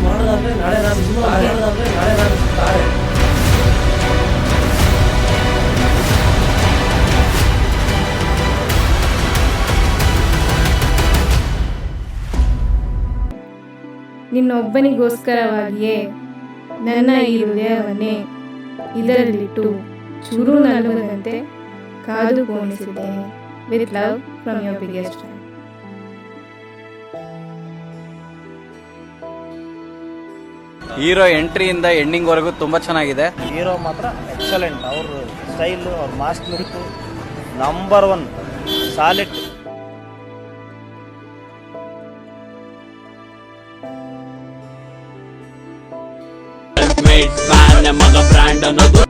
ಮಾಡೋದಾದ್ರೆ ನಾಳೆ ನಾನು ಮಾಡೋದಾದ್ರೆ ನಾಳೆ ನಾನು ತಾಳೆ. ನಿನ್ನೊಬ್ಬನಿಗೋಸ್ಕರವಾಗಿಯೇ ನನ್ನ ಈ ಹೃದಯವನ್ನೇ ಇದರಲ್ಲಿಟ್ಟು ಚೂರು ನಲುಗದಂತೆ ಕಾದು ಪೋಣಿಸಿದ್ದೇನೆ. With love from your biggest fan. Hero ಎಂಟ್ರಿಯಿಂದ ಎಂಡಿಂಗ್ ವರೆಗೂ ತುಂಬಾ ಚೆನ್ನಾಗಿದೆ. ಹೀರೋ ಮಾತ್ರ ಎಕ್ಸಲೆಂಟ್. ಅವ್ರ ಸ್ಟೈಲು, ಅವ್ರ ಮಾಸ್ ಲುಕ್ ನಂಬರ್ 1 ಸಾಲಿಡ್. ಮಗ ಬ್ರ್ಯಾಂಡ್ ಅನ್ನೋದು